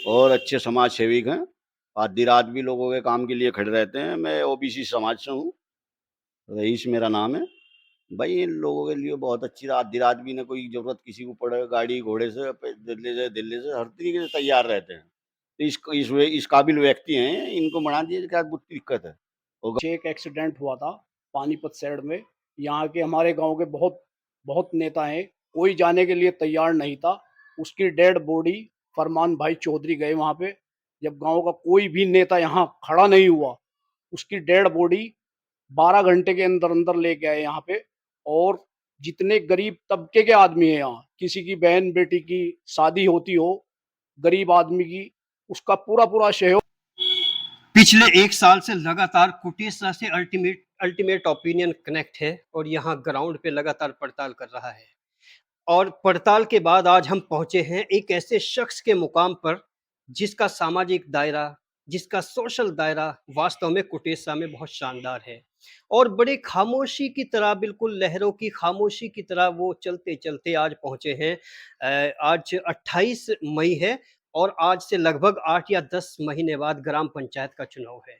और अच्छे समाज सेविक हैं। आधी रात भी लोगों के काम के लिए खड़े रहते हैं। मैं ओबीसी समाज से हूँ, रईस मेरा नाम है। भाई इन लोगों के लिए बहुत अच्छी आधी रात भी ना कोई ज़रूरत किसी को पड़े, गाड़ी घोड़े से दिल्ली से हर तरीके से तैयार रहते हैं। तो इस काबिल व्यक्ति हैं, इनको बना दिए क्या दिक्कत है? और पीछे एक एक्सीडेंट हुआ था पानीपत साइड में। यहाँ के हमारे गांव के बहुत बहुत नेता हैं, कोई जाने के लिए तैयार नहीं था। उसकी डेड बॉडी फरमान भाई चौधरी गए वहां पे। जब गांव का कोई भी नेता यहाँ खड़ा नहीं हुआ, उसकी डेड बॉडी 12 घंटे के अंदर अंदर लेके आए यहाँ पे। और जितने गरीब तबके के आदमी है यहाँ, किसी की बहन बेटी की शादी होती हो, गरीब आदमी की, उसका पूरा पूरा सहयोग। पिछले 1 साल से लगातार कुटेश्वर से अल्टीमेट अल्टीमेट ओपिनियन कनेक्ट है और यहाँ ग्राउंड पे लगातार पड़ताल कर रहा है। और पड़ताल के बाद आज हम पहुंचे हैं एक ऐसे शख्स के मुकाम पर जिसका सामाजिक दायरा, जिसका सोशल दायरा वास्तव में कुटेश्वर में बहुत शानदार है। और बड़े खामोशी की तरह, बिल्कुल लहरों की खामोशी की तरह वो चलते चलते आज पहुंचे हैं। आज 28 मई है और आज से लगभग 8 या 10 महीने बाद ग्राम पंचायत का चुनाव है।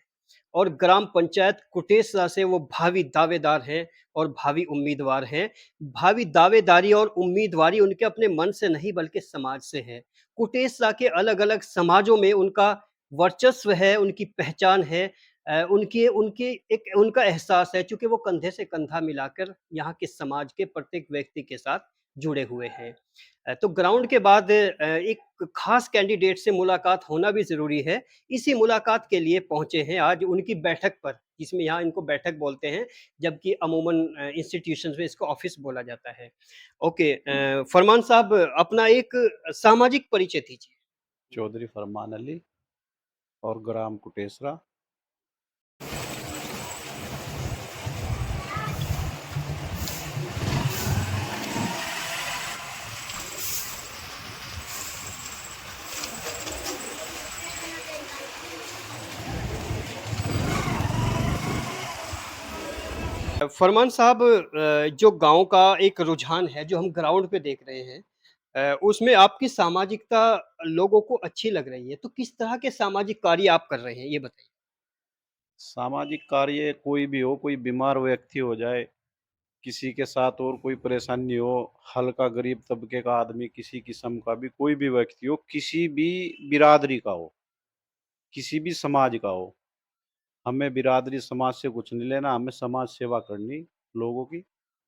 और ग्राम पंचायत कुटेश्वर से वो भावी दावेदार हैं और भावी उम्मीदवार हैं। भावी दावेदारी और उम्मीदवारी उनके अपने मन से नहीं बल्कि समाज से है। कुटेश्वर के अलग-अलग समाजों में उनका वर्चस्व है, उनकी पहचान है, उनकी उनकी एक उनका एहसास है, चूँकि वो कंधे से कंधा मिलाकर यहाँ के समाज के प्रत्येक व्यक्ति के साथ जुड़े हुए हैं। तो ग्राउंड के बाद एक खास कैंडिडेट से मुलाकात होना भी ज़रूरी है। इसी मुलाकात के लिए पहुँचे हैं आज उनकी बैठक पर, जिसमें यहाँ इनको बैठक बोलते हैं, जबकि अमूमन इंस्टीट्यूशंस में इसको ऑफ़िस बोला जाता है। ओके, फरमान साहब, अपना एक सामाजिक परिचय दीजिए। चौधरी फरमान अली और ग्राम कुटेसरा। फरमान साहब, जो गाँव का एक रुझान है, जो हम ग्राउंड पे देख रहे हैं, उसमें आपकी सामाजिकता लोगों को अच्छी लग रही है। तो किस तरह के सामाजिक कार्य आप कर रहे हैं, ये बताइए? सामाजिक कार्य कोई भी हो, कोई बीमार व्यक्ति हो जाए, किसी के साथ और कोई परेशानी हो, हल्का गरीब तबके का आदमी, किसी किस्म का भी कोई भी व्यक्ति हो, किसी भी बिरादरी का हो, किसी भी समाज का हो, हमें बिरादरी समाज से कुछ नहीं लेना, हमें समाज सेवा करनी लोगों की,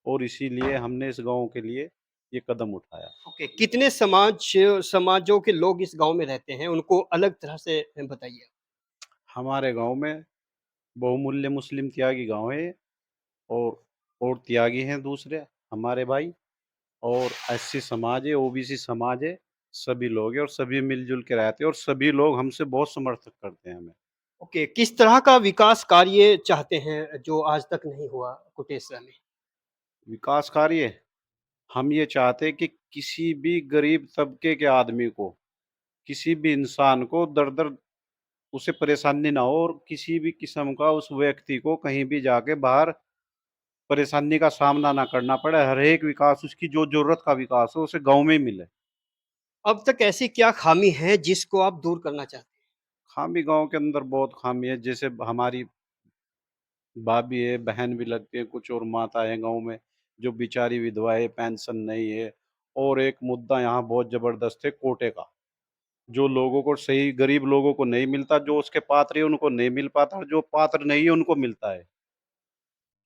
और इसीलिए हमने इस गाँव के लिए ये कदम उठाया। ओके, कितने समाजों के लोग इस गाँव में रहते हैं, उनको अलग तरह से बताइए? हमारे गाँव में बहुमूल्य मुस्लिम त्यागी गाँव है, और त्यागी हैं दूसरे हमारे भाई, और एससी समाज है, ओबीसी समाज है, सभी लोग हैं और सभी मिलजुल के रहते हैं, और सभी लोग हमसे बहुत समर्थक करते हैं हमें। ओके, किस तरह का विकास कार्य चाहते हैं, जो आज तक नहीं हुआ कुटेश्वर में? विकास कार्य हम ये चाहते हैं कि किसी भी गरीब तबके के आदमी को, किसी भी इंसान को दर-दर उसे परेशानी ना हो, और किसी भी किस्म का उस व्यक्ति को कहीं भी जाके बाहर परेशानी का सामना ना करना पड़े। हर एक विकास, उसकी जो ज़रूरत का विकास हो, उसे गाँव में ही मिले। अब तक ऐसी क्या खामी है जिसको आप दूर करना चाहते हैं? खामी गाँव के अंदर बहुत खामी है, जैसे हमारी भाभी है, बहन भी लगती है कुछ, और माता है गाँव में, जो बेचारी विधवा है, पेंशन नहीं है। और एक मुद्दा यहाँ बहुत ज़बरदस्त है कोटे का, जो लोगों को सही गरीब लोगों को नहीं मिलता, जो उसके पात्र है उनको नहीं मिल पाता, और जो पात्र नहीं है उनको मिलता है।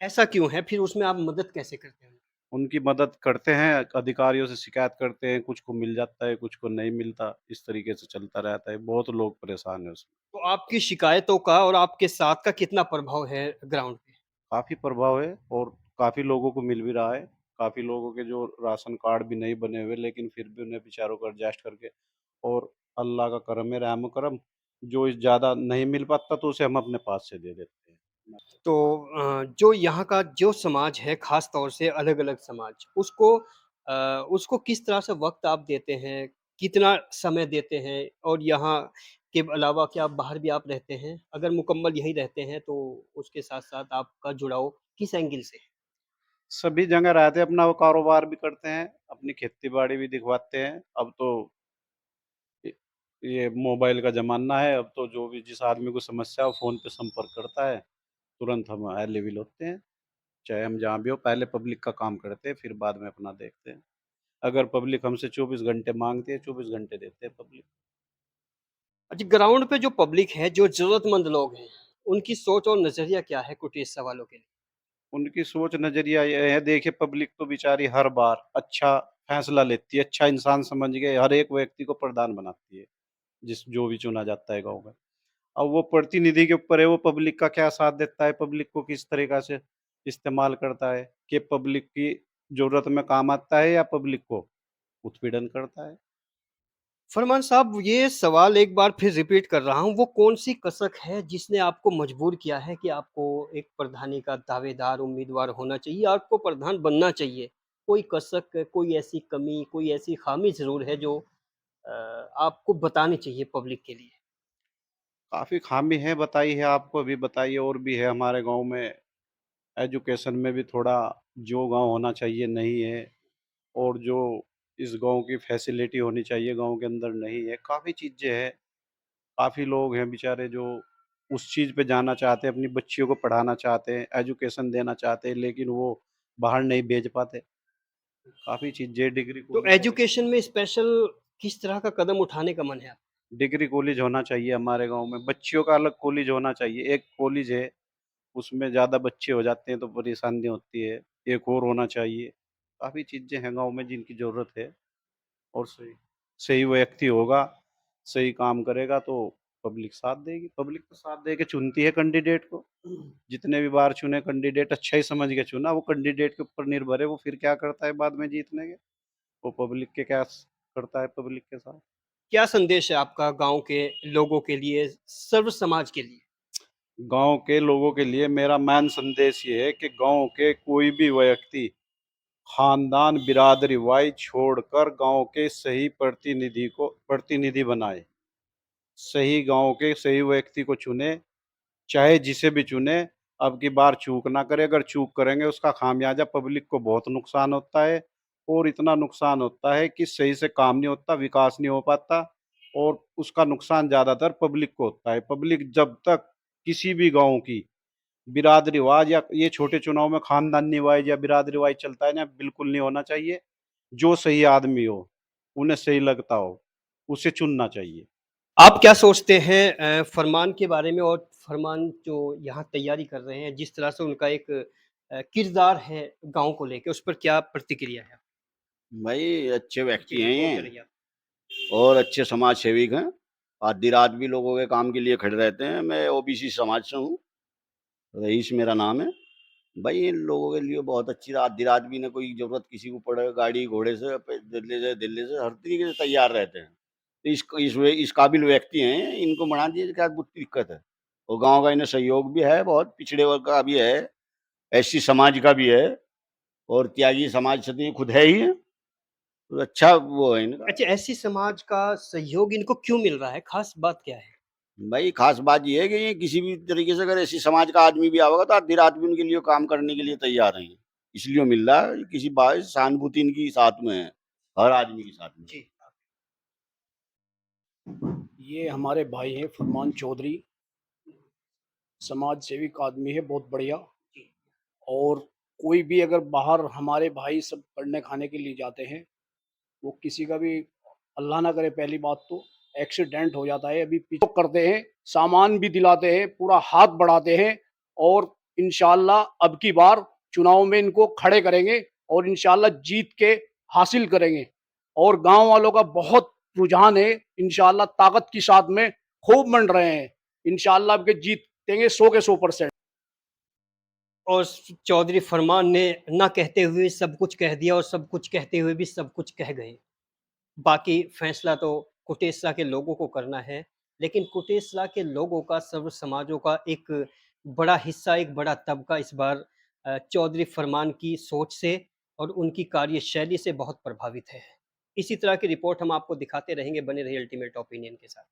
ऐसा क्यों है? फिर उसमें आप मदद कैसे करते हैं? उनकी मदद करते हैं, अधिकारियों से शिकायत करते हैं, कुछ को मिल जाता है, कुछ को नहीं मिलता, इस तरीके से चलता रहता है, बहुत लोग परेशान हैं उसमें। तो आपकी शिकायतों का और आपके साथ का कितना प्रभाव है ग्राउंड पे? काफ़ी प्रभाव है, और काफ़ी लोगों को मिल भी रहा है। काफ़ी लोगों के जो राशन कार्ड भी नहीं बने हुए, लेकिन फिर भी उन्हें बेचारों को एडजस्ट करके, और अल्लाह का करम है, रहम-करम, जो ज़्यादा नहीं मिल पाता तो उसे हम अपने पास से दे देते हैं। तो जो यहाँ का जो समाज है, ख़ास तौर से अलग-अलग समाज, उसको किस तरह से वक़्त आप देते हैं? कितना समय देते हैं? और यहाँ के अलावा क्या बाहर भी आप रहते हैं? अगर मुकम्मल यहीं रहते हैं, तो उसके साथ-साथ आपका जुड़ाव किस एंगल से है? सभी जगह रहते हैं, अपना वो कारोबार भी करते हैं, अपनी खेती-बाड़ी भी दिखवाते हैं। अब तो इ ये मोबाइल का ज़माना है, अब तो जो भी जिस आदमी को समस्या हो फ़ोन पे संपर्क करता है, तुरंत हम अवेलेबल होते हैं। चाहे हम जहाँ भी हो, पहले पब्लिक का काम करते हैं, फिर बाद में अपना देखते हैं। अगर पब्लिक हमसे 24 घंटे माँगती है, 24 घंटे देते हैं पब्लिक। अच्छा, ग्राउंड पे जो पब्लिक है, जो ज़रूरतमंद लोग हैं, उनकी सोच और नज़रिया क्या है कुटीर सवालों के लिए? उनकी सोच नज़रिया ये है, देखिए पब्लिक तो बेचारी हर बार अच्छा फैसला लेती है, अच्छा इंसान समझ के हर एक व्यक्ति को प्रधान बनाती है, जो भी चुना जाता है गाँव में। अब वो प्रतिनिधि के ऊपर है, वो पब्लिक का क्या साथ देता है, पब्लिक को किस तरीक़ा से इस्तेमाल करता है, कि पब्लिक की ज़रूरत में काम आता है या पब्लिक को उत्पीड़न करता है। फरमान साहब, ये सवाल एक बार फिर रिपीट कर रहा हूँ, वो कौन-सी कसक है जिसने आपको मजबूर किया है कि आपको एक प्रधानी का दावेदार उम्मीदवार होना चाहिए, आपको प्रधान बनना चाहिए? कोई कसक, कोई ऐसी कमी, कोई ऐसी ख़ामी ज़रूर है जो आपको बतानी चाहिए पब्लिक के लिए? काफ़ी ख़ामी है, बताई है आपको, अभी बताई और भी है हमारे गाँव में। एजुकेशन में भी थोड़ा जो गाँव होना चाहिए नहीं है, और जो इस गाँव की फैसिलिटी होनी चाहिए गाँव के अंदर नहीं है। काफ़ी चीज़ें हैं, काफ़ी लोग हैं बेचारे जो उस चीज़ पे जाना चाहते हैं, अपनी बच्चियों को पढ़ाना चाहते हैं, एजुकेशन देना चाहते हैं, लेकिन वो बाहर नहीं भेज पाते। काफ़ी चीज़ें, डिग्री तो कॉलेज होने एजुकेशन में स्पेशल किस तरह का कदम उठाने का मन है? डिग्री कॉलेज होना चाहिए हमारे गाँव में, बच्चियों का अलग कॉलेज होना चाहिए। एक कॉलेज है, उसमें ज़्यादा बच्चे हो जाते हैं तो परेशानी होती है, एक और होना चाहिए। काफ़ी चीज़ें हैं गाँव में जिनकी ज़रूरत है, और सही सही व्यक्ति होगा, सही काम करेगा तो पब्लिक साथ देगी। पब्लिक तो साथ दे के चुनती है कैंडिडेट को। जितने भी बार चुने कैंडिडेट अच्छा ही समझ के चुना, वो कैंडिडेट के ऊपर निर्भर है, वो फिर क्या करता है बाद में जीतने के, वो पब्लिक के क्या करता है पब्लिक के साथ। क्या संदेश है आपका गाँव के लोगों के लिए, सर्व समाज के लिए? गाँव के लोगों के लिए मेरा मेन संदेश ये है कि गाँव के कोई भी व्यक्ति खानदान, बिरादरी-वाई छोड़कर गाँव के सही प्रतिनिधि बनाए। सही गाँव के सही व्यक्ति को चुने, चाहे जिसे भी चुने, अब की बार चूक ना करे, अगर चूक करेंगे उसका खामियाज़ा पब्लिक को बहुत नुकसान होता है, और इतना नुकसान होता है कि सही से काम नहीं होता, विकास नहीं हो पाता, और उसका नुकसान ज़्यादातर पब्लिक को होता है। पब्लिक जब तक किसी भी गाँव की बिरादरी-वाइज़ या ये छोटे चुनाव में खानदानी-वाइज़ या बिरादरी-वाइज़ चलता है ना, बिल्कुल नहीं होना चाहिए। जो सही आदमी हो, उन्हें सही लगता हो, उसे चुनना चाहिए। आप क्या सोचते हैं फरमान के बारे में, और फरमान जो यहाँ तैयारी कर रहे हैं, जिस तरह से उनका एक किरदार है गाँव को लेके, उस पर क्या प्रतिक्रिया है? भाई अच्छे जी, व्यक्ति जी, हैं बोलते ये, रहिए आप। और अच्छे समाज सेविक हैं। आधी रात भी लोगों के काम के लिए खड़े रहते हैं। मैं ओबीसी समाज से हूँ, रईस मेरा नाम है। भाई इन लोगों के लिए बहुत अच्छी आधी रात भी ना कोई ज़रूरत किसी को पड़े, गाड़ी घोड़े से दिल्ली से हर तरीके से तैयार रहते हैं। तो इस काबिल व्यक्ति हैं, इनको बना दीजिए, क्या दिक्कत है? और गाँव का इन्हें सहयोग भी है, बहुत पिछड़े वर्ग का भी है, एससी समाज का भी है, और त्यागी समाज से तो ये खुद है ही है। तो अच्छा वो है इनका। अच्छा, ऐसी समाज का सहयोग इनको क्यों मिल रहा है? ख़ास बात क्या है? भाई खास बात ये है कि ये किसी भी तरीके से अगर ऐसी समाज का आदमी भी आवेगा तो आधी रात भी उनके लिए काम करने के लिए तैयार हैं। इसलिए मिल रहा है, किसी बात सहानुभूति इनकी साथ में है, हर आदमी के साथ में। जी। ये हमारे भाई हैं फरमान चौधरी, समाज सेविक आदमी है, बहुत बढ़िया। और कोई भी अगर बाहर हमारे भाई सब पढ़ने खाने के लिए जाते हैं, वो किसी का भी अल्लाह ना करे पहली बात तो एक्सीडेंट हो जाता है, अभी पीछे करते हैं, सामान भी दिलाते हैं, पूरा हाथ बढ़ाते हैं, और इंशाल्लाह अब की बार चुनाव में इनको खड़े करेंगे और इंशाल्लाह जीत के हासिल करेंगे। और गांव वालों का बहुत रुझान है, इंशाल्लाह ताकत के साथ में खूब मंड रहे हैं, इंशाल्लाह अब के जीतेंगे 100 के 100%। और चौधरी फरमान ने ना कहते हुए सब कुछ कह दिया, और सब कुछ कहते हुए भी सब कुछ कह गए। बाकी फैसला तो कुटेसरा के लोगों को करना है, लेकिन कुटेसरा के लोगों का, सर्व समाजों का एक बड़ा हिस्सा, एक बड़ा तबका इस बार चौधरी फरमान की सोच से और उनकी कार्यशैली से बहुत प्रभावित है। इसी तरह की रिपोर्ट हम आपको दिखाते रहेंगे, बने रहिए अल्टीमेट ओपिनियन के साथ।